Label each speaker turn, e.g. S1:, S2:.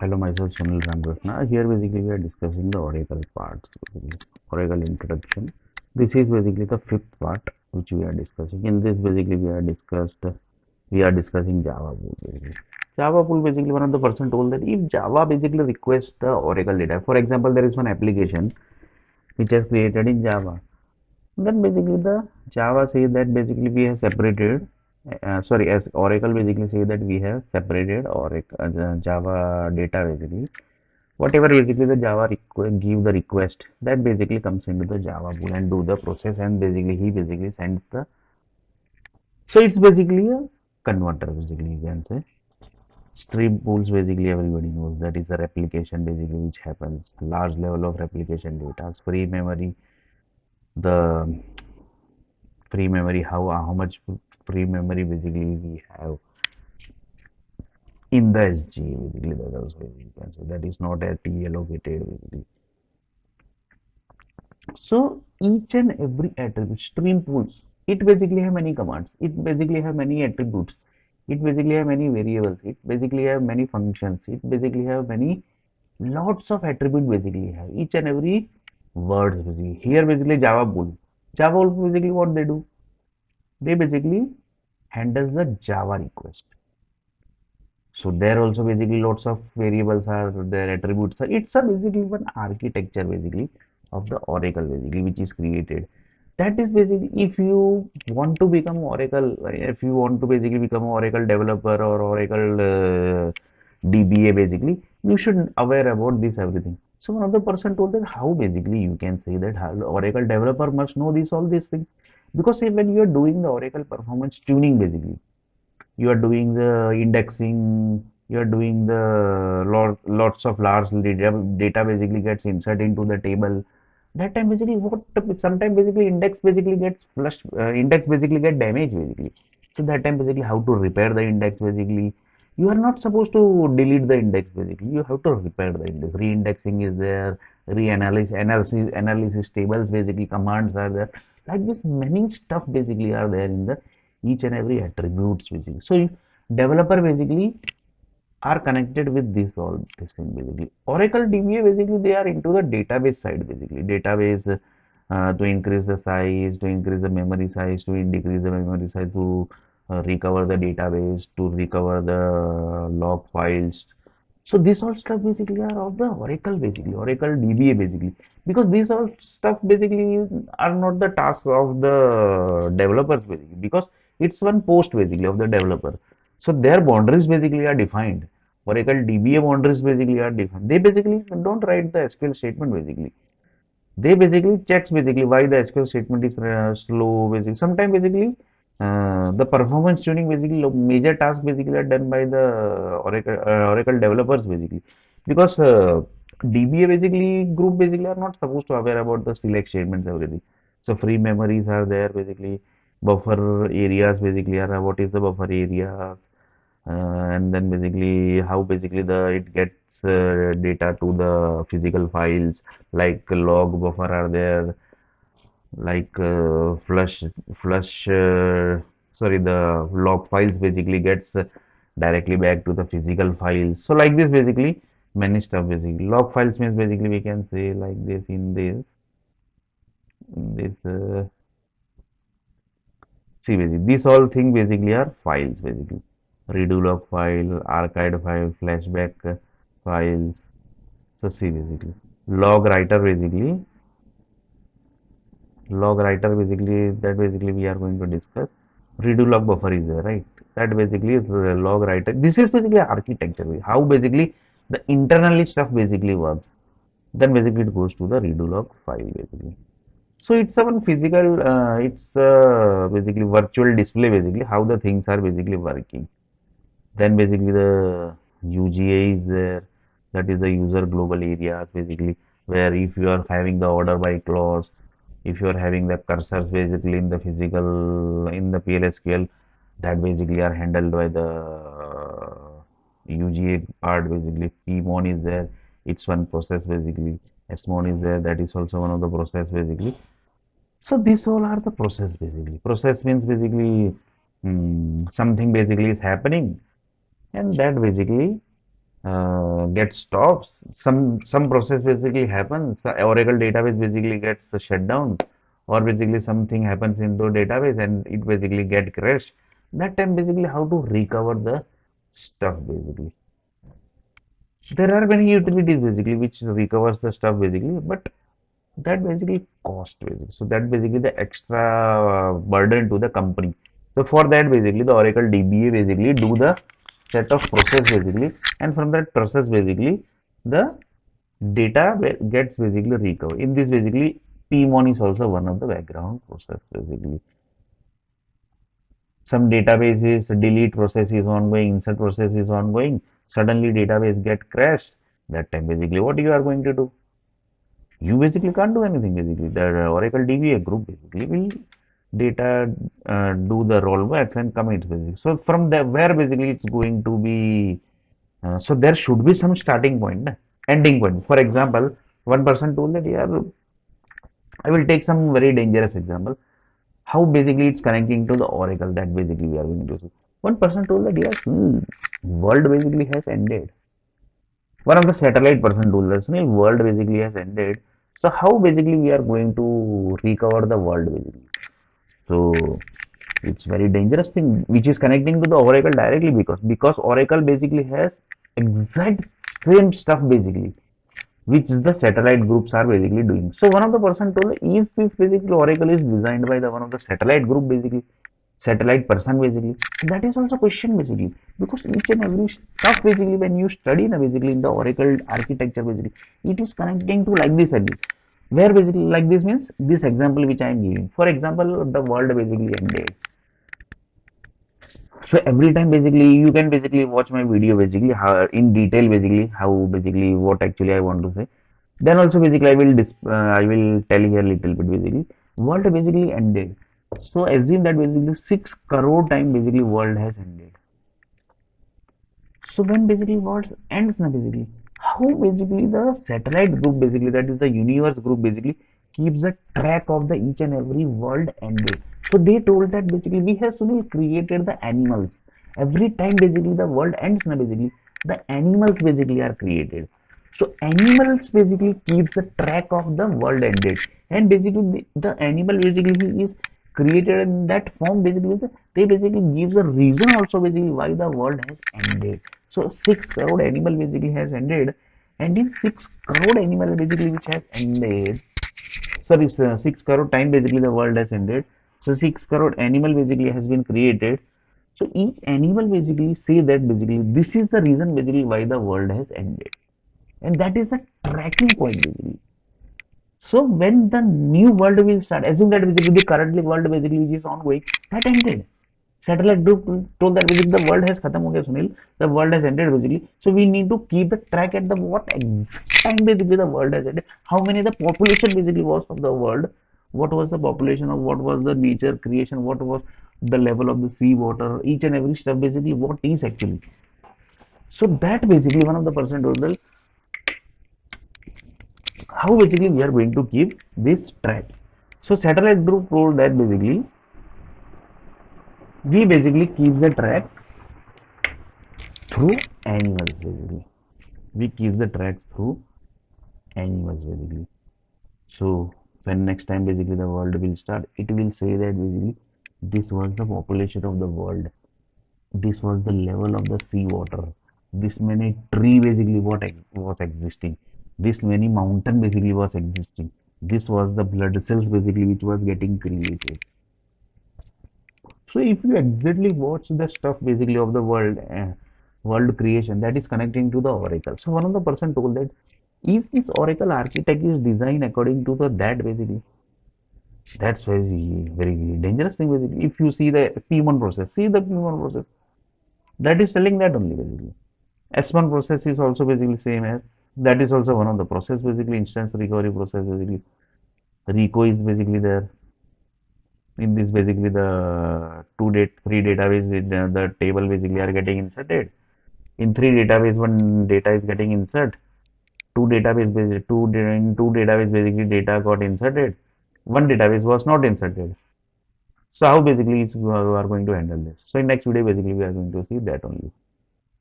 S1: Hello, myself Sunil Ramkrishna. Here basically we are discussing the Oracle parts, basically. Oracle introduction. This is basically the fifth part which we are discussing. In this basically we are discussing Java pool basically. Java pool basically one of the person told that if Java basically requests the Oracle data, for example, there is one application which is created in Java. Then basically the Java says that basically we have separated, sorry, as Oracle basically say that we have separated Oracle Java data basically. Whatever basically the Java give the request, that basically comes into the Java pool and do the process, and basically he basically sends the. So it's basically a converter basically you can say. Stream pools basically everybody knows that is a replication basically which happens large level of replication data, free memory, the free memory, how much free memory basically we have in the SG basically, that also you can say that is not at T allocated basically. So each and every attribute, stream pools, it basically have many commands. It basically have many attributes. It basically have many variables. It basically have many functions. It basically have many lots of attribute basically have each and every words basically. Here basically Java pool. Java pool basically what they do? They basically handles the Java request. So there also basically lots of variables are there, attributes are. It's a basically one architecture basically of the Oracle basically which is created. That is basically if you want to become Oracle, if you want to basically become an Oracle developer or Oracle DBA basically, you should aware about this everything. So one of the person told that how basically you can say that how Oracle developer must know this all these things because when you are doing the Oracle performance tuning basically you are doing the indexing, you are doing the lots of large data basically gets inserted into the table. That time basically what sometimes basically index basically gets flushed, index basically get damaged basically. So that time basically how to repair the index basically. You are not supposed to delete the index basically. You have to repair the index. Re-indexing is there, analysis tables basically commands are there. Like this many stuff basically are there in the each and every attributes basically. So if developer basically are connected with this thing basically. Oracle DBA basically they are into the database side basically. Database to increase the size, to increase the memory size, to decrease the memory size, to recover the database, to recover the log files. So this all stuff basically are of the Oracle basically, Oracle DBA basically. Because these all stuff basically are not the task of the developers basically. Because it's one post basically of the developer. So their boundaries basically are defined. Oracle DBA boundaries basically are defined. They basically don't write the SQL statement basically. They basically checks basically why the SQL statement is slow basically. Sometimes basically the performance tuning basically major tasks basically are done by the Oracle developers basically because DBA basically group basically are not supposed to aware about the select statements everything. So free memories are there basically. Buffer areas basically are what is the buffer area, and then basically how basically the it gets data to the physical files like log buffer are there, like flush sorry, the log files basically gets directly back to the physical files. So like this basically many stuff basically log files means basically we can say like this in this see basically these all things basically are files basically. Redo log file, archived file, flashback files. So see basically log writer basically that basically we are going to discuss. Redo log buffer is there, right? That basically is the log writer. This is basically architecture, how basically the internally stuff basically works. Then basically it goes to the redo log file basically. So it's a one physical, it's basically virtual display basically how the things are basically working. Then basically the UGA is there, that is the user global areas basically, where if you are having the order by clause, if you are having the cursors basically in the physical, in the PLSQL, that basically are handled by the UGA part basically. Pmon is there, it's one process basically. Smon is there, that is also one of the process basically. So these all are the process basically. Process means basically something basically is happening and that basically gets stopped. Some process basically happens. The Oracle database basically gets shut down, or basically something happens in the database and it basically get crashed. That time basically how to recover the stuff basically. There are many utilities basically which recovers the stuff basically, but that basically cost basically. So that basically the extra burden to the company. So for that basically the Oracle DBA basically do the set of process basically, and from that process basically the data gets basically recovered. In this basically PMON is also one of the background process basically. Some databases delete process is ongoing, insert process is ongoing. Suddenly database get crashed. That time basically what you are going to do? You basically can't do anything basically. The Oracle DBA group basically will data do the rollbacks and commits basically. So from there where basically it's going to be so there should be some starting point, na? Ending point. For example, one person told that yeah, I will take some very dangerous example. How basically it's connecting to the Oracle that basically we are going to see. One person told that yes, world basically has ended. One of the satellite person told us, world basically has ended. So how basically we are going to recover the world basically? So it's very dangerous thing which is connecting to the Oracle directly because Oracle basically has exact same stuff basically which the satellite groups are basically doing. So one of the person told if basically Oracle is designed by the one of the satellite group basically satellite person basically. So that is also question basically because each and every stuff basically when you study na basically in the Oracle architecture basically it is connecting to like this only. Where basically like this means this example which I am giving. For example, the world basically ended. So every time basically you can basically watch my video basically how in detail basically how basically what actually I want to say. Then also basically I will tell here a little bit basically world basically ended. So assume that basically 6 crore time basically world has ended. So when basically world ends na basically how basically the satellite group basically that is the universe group basically keeps a track of the each and every world ended. So they told that basically we have Sunil created the animals. Every time basically the world ends na basically the animals basically are created. So animals basically keeps a track of the world ended, and basically the animal basically is created in that form basically they basically gives a reason also basically why the world has ended. So 6 crore animal basically has ended, and in 6 crore animal basically which has ended, sorry, 6 crore time basically the world has ended. So 6 crore animal basically has been created. So each animal basically say that basically this is the reason basically why the world has ended, and that is the tracking point basically. So when the new world will start, assume that basically the currently world basically which is ongoing, that ended. Satellite group told that basically the world has khatam ho gaya Sunil, the world has ended basically. So we need to keep the track at the what exact time basically the world has ended. How many the population basically was of the world, what was the population of what was the nature creation, what was the level of the sea water, each and every stuff basically what is actually. So that basically one of the person told that how basically we are going to keep this track. So satellite group told that basically we basically keep the track through animals basically. We keep the tracks through animals basically. So when next time basically the world will start, it will say that basically this was the population of the world. This was the level of the sea water. This many tree basically what was existing. This many mountain basically was existing. This was the blood cells basically which was getting created. So if you exactly watch the stuff basically of the world creation that is connecting to the Oracle. So one of the person told that if this Oracle architect is designed according to the that basically that's very dangerous thing basically. If you see the P1 process, see the P1 process that is telling that only basically. S1 process is also basically same as that is also one of the process basically instance recovery process basically. RICO is basically there. In this basically the three database the table basically are getting inserted in three database one data is getting insert two database basically data got inserted, one database was not inserted. So how basically we are going to handle this? So in next video basically we are going to see that only.